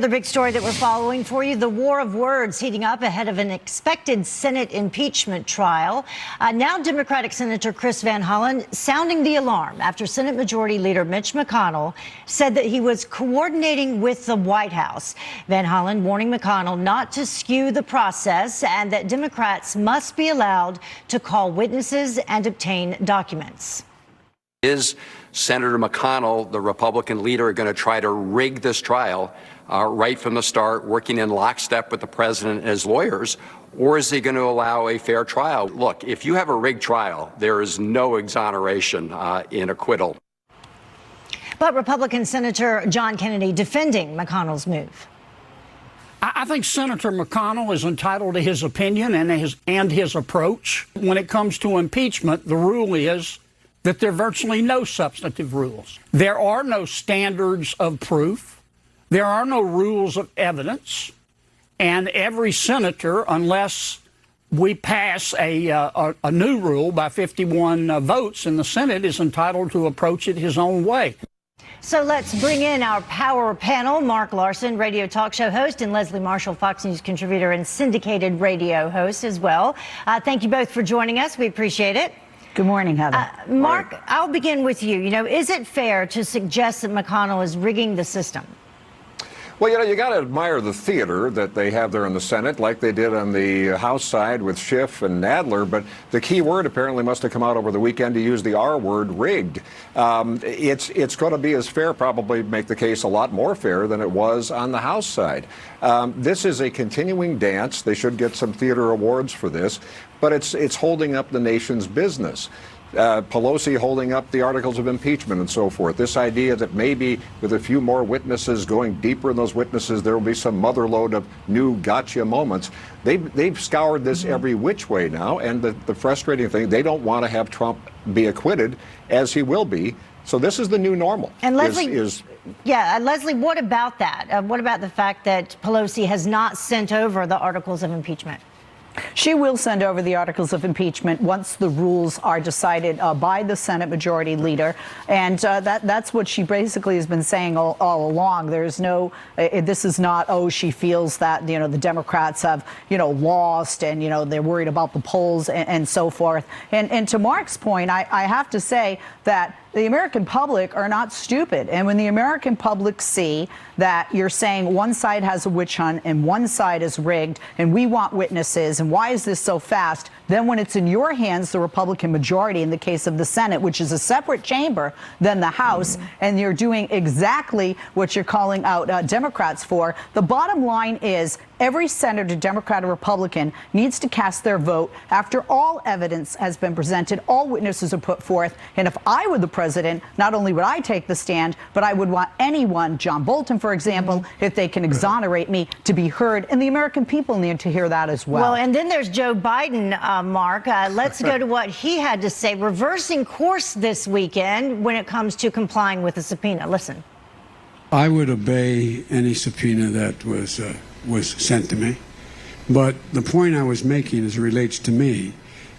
Other big story that we're following for you, the war of words heating up ahead of an expected Senate impeachment trial. Now Democratic Senator Chris Van Hollen sounding the alarm after Senate Majority Leader Mitch McConnell said that he was coordinating with the White House. Van Hollen warning McConnell not to skew the process and that Democrats must be allowed to call witnesses and obtain documents. Is Senator McConnell, the Republican leader, going to try to rig this trial right from the start, working in lockstep with the president and his lawyers, or is he going to allow a fair trial? Look, if you have a rigged trial, there is no exoneration in acquittal. But Republican Senator John Kennedy defending McConnell's move. I think Senator McConnell is entitled to his opinion and his approach. When it comes to impeachment, the rule is that there are virtually no substantive rules. There are no standards of proof. There are no rules of evidence. And every senator, unless we pass a new rule by 51 votes in the Senate, is entitled to approach it his own way. So let's bring in our power panel. Mark Larson, radio talk show host, and Leslie Marshall, Fox News contributor and syndicated radio host as well. Thank you both for joining us. We appreciate it. Good morning, Heather. Mark, I'll begin with you. Is it fair to suggest that McConnell is rigging the system? Well, you got to admire the theater that they have there in the Senate, like they did on the House side with Schiff and Nadler. But the key word apparently must have come out over the weekend to use the R word, rigged. It's going to be as fair, probably make the case a lot more fair than it was on the House side. This is a continuing dance. They should get some theater awards for this, but it's holding up the nation's business. Pelosi holding up the articles of impeachment and so forth. This idea that maybe with a few more witnesses, going deeper in those witnesses, there will be some motherload of new gotcha moments. They've scoured this every which way now, and the frustrating thing, they don't want to have Trump be acquitted, as he will be. So this is the new normal. And Leslie, Leslie, what about that? What about the fact that Pelosi has not sent over the articles of impeachment? She will send over the articles of impeachment once the rules are decided by the Senate Majority Leader. And that's what she basically has been saying all along. There's no, this is not, she feels that, the Democrats have, lost and, they're worried about the polls and so forth. And to Mark's point, I have to say that the American public are not stupid. And when the American public see that you're saying one side has a witch hunt and one side is rigged and we want witnesses and why is this so fast, then when it's in your hands, the Republican majority in the case of the Senate, which is a separate chamber than the House, and you're doing exactly what you're calling out Democrats for, the bottom line is every senator, Democrat or Republican, needs to cast their vote after all evidence has been presented, all witnesses are put forth. And if I were the president, not only would I take the stand, but I would want anyone, John Bolton, for example, if they can exonerate me, to be heard. And the American people need to hear that as well. Well, and then there's Joe Biden, Mark. Let's go to what he had to say, reversing course this weekend when it comes to complying with the subpoena. Listen. I would obey any subpoena that was sent to me. But the point I was making as it relates to me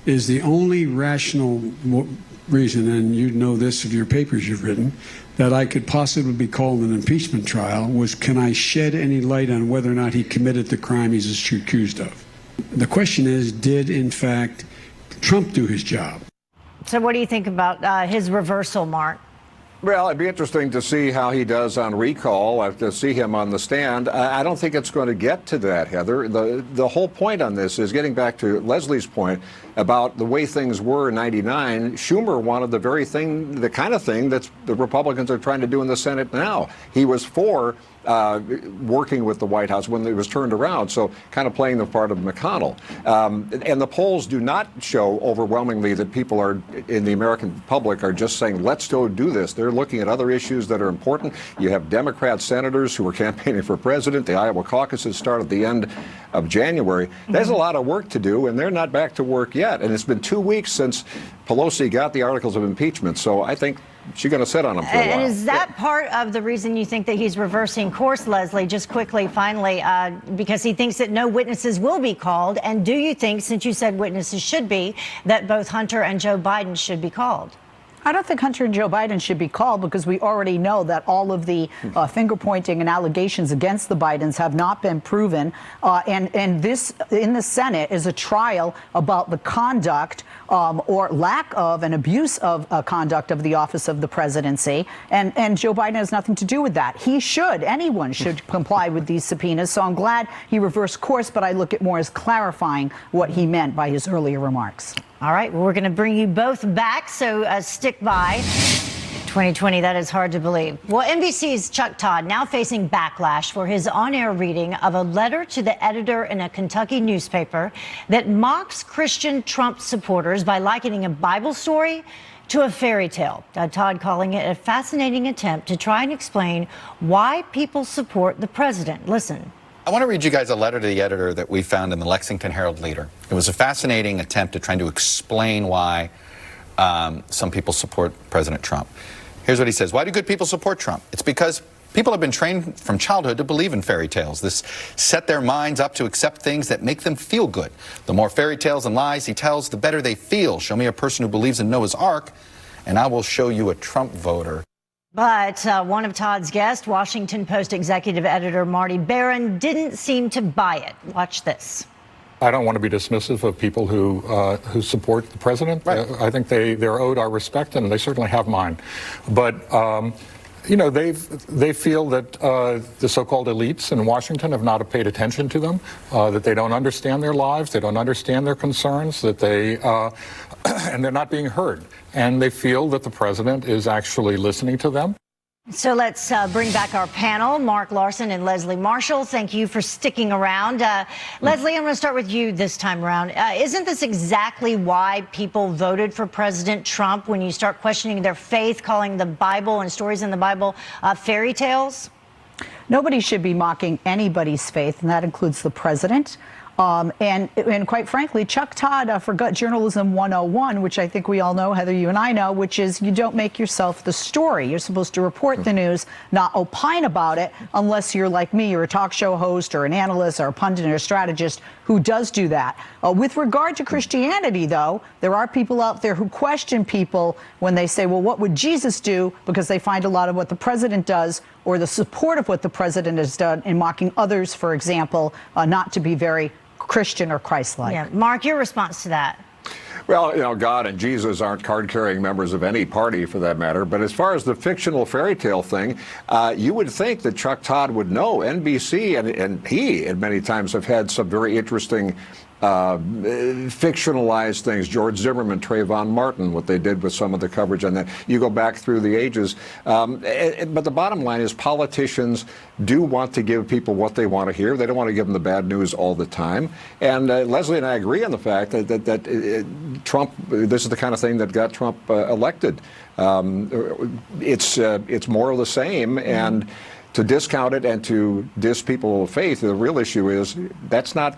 is the only rational reason, and you know this of your papers you've written, that I could possibly be called an impeachment trial was, can I shed any light on whether or not he committed the crime he's accused of? The question is, did in fact Trump do his job? So what do you think about his reversal, Mark? Well, it'd be interesting to see how he does on recall, to see him on the stand. I don't think it's going to get to that, Heather. The whole point on this is getting back to Leslie's point about the way things were in '99. Schumer wanted the very thing, the kind of thing that the Republicans are trying to do in the Senate now. He was for working with the White House when it was turned around, so kind of playing the part of McConnell. And the polls do not show overwhelmingly that people are, in the American public, are just saying, let's go do this. They're looking at other issues that are important. You have Democrat senators who are campaigning for president. The Iowa caucuses start at the end of January. There's a lot of work to do, and they're not back to work yet. And it's been 2 weeks since Pelosi got the articles of impeachment, so I think she's going to sit on them for a while. And is that part of the reason you think that he's reversing course, Leslie, just quickly, finally, because he thinks that no witnesses will be called? And do you think, since you said witnesses should be, that both Hunter and Joe Biden should be called? I don't think Hunter and Joe Biden should be called because we already know that all of the finger pointing and allegations against the Bidens have not been proven. And this in the Senate is a trial about the conduct or lack of and abuse of conduct of the office of the presidency. And Joe Biden has nothing to do with that. Anyone should comply with these subpoenas. So I'm glad he reversed course, but I look at more as clarifying what he meant by his earlier remarks. All right, well, we're going to bring you both back, so stick by. 2020, that is hard to believe. Well, NBC's Chuck Todd now facing backlash for his on-air reading of a letter to the editor in a Kentucky newspaper that mocks Christian Trump supporters by likening a Bible story to a fairy tale. Todd calling it a fascinating attempt to try and explain why people support the president. Listen. I want to read you guys a letter to the editor that we found in the Lexington Herald-Leader. It was a fascinating attempt at trying to explain why some people support President Trump. Here's what he says. Why do good people support Trump? It's because people have been trained from childhood to believe in fairy tales. This set their minds up to accept things that make them feel good. The more fairy tales and lies he tells, the better they feel. Show me a person who believes in Noah's Ark, and I will show you a Trump voter. But one of Todd's guests, Washington Post executive editor Marty Barron, didn't seem to buy it. Watch this. I don't want to be dismissive of people who support the president. Right. I think they're owed our respect, and they certainly have mine. But you know, they feel that the so-called elites in Washington have not paid attention to them, that they don't understand their lives, they don't understand their concerns, that they and they're not being heard. And they feel that the president is actually listening to them. So let's bring back our panel, Mark Larson and Leslie Marshall. Thank you for sticking around. Leslie, I'm going to start with you this time around. Isn't this exactly why people voted for President Trump when you start questioning their faith, calling the Bible and stories in the Bible fairy tales? Nobody should be mocking anybody's faith, and that includes the president. And quite frankly, Chuck Todd forgot Journalism 101, which I think we all know, Heather, you and I know, which is you don't make yourself the story. You're supposed to report the news, not opine about it, unless you're like me, you're a talk show host or an analyst or a pundit or a strategist who does do that. With regard to Christianity, though, there are people out there who question people when they say, well, what would Jesus do? Because they find a lot of what the president does or the support of what the president has done in mocking others, for example, not to be very Christian or Christ-like. Yeah. Mark, your response to that? Well, you know, God and Jesus aren't card-carrying members of any party, for that matter. But as far as the fictional fairy tale thing, you would think that Chuck Todd would know. NBC and he, at many times, have had some very interesting fictionalized things. George Zimmerman, Trayvon Martin, what they did with some of the coverage on that. You go back through the ages. But the bottom line is politicians do want to give people what they want to hear. They don't want to give them the bad news all the time. And Leslie and I agree on the fact that Trump, this is the kind of thing that got Trump elected. It's more of the same. And to discount it and to diss people of faith, the real issue is that's not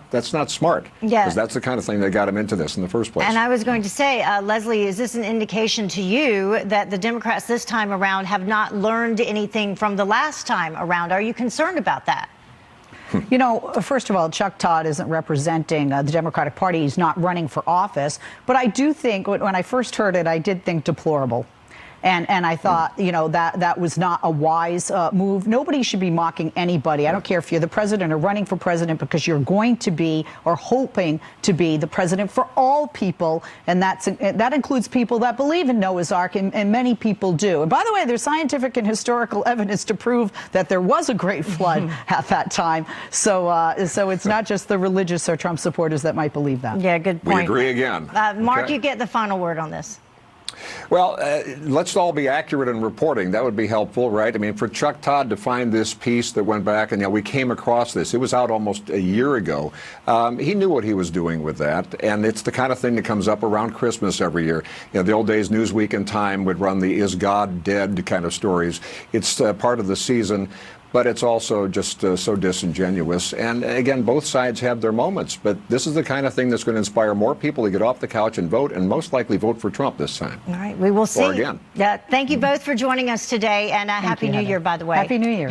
smart. Yeah. Because that's the kind of thing that got him into this in the first place. And I was going to say, Leslie, is this an indication to you that the Democrats this time around have not learned anything from the last time around? Are you concerned about that? You know, first of all, Chuck Todd isn't representing the Democratic Party. He's not running for office. But I do think, when I first heard it, I did think deplorable. And I thought, you know, that was not a wise move. Nobody should be mocking anybody. I don't care if you're the president or running for president, because you're going to be or hoping to be the president for all people. And that includes people that believe in Noah's Ark, and many people do. And by the way, there's scientific and historical evidence to prove that there was a great flood at that time. So it's not just the religious or Trump supporters that might believe that. Yeah, good point. We agree again. Mark, Okay. you get the final word on this. Well, let's all be accurate in reporting. That would be helpful, right? I mean, for Chuck Todd to find this piece that went back, and we came across this. It was out almost a year ago. He knew what he was doing with that, and it's the kind of thing that comes up around Christmas every year. The old days, Newsweek and Time would run the "Is God Dead" kind of stories. It's part of the season. But it's also just so disingenuous. And again, both sides have their moments. But this is the kind of thing that's going to inspire more people to get off the couch and vote, and most likely vote for Trump this time. All right, we will see. Or again. Thank you both for joining us today, and Happy New Year, by the way. Happy New Year.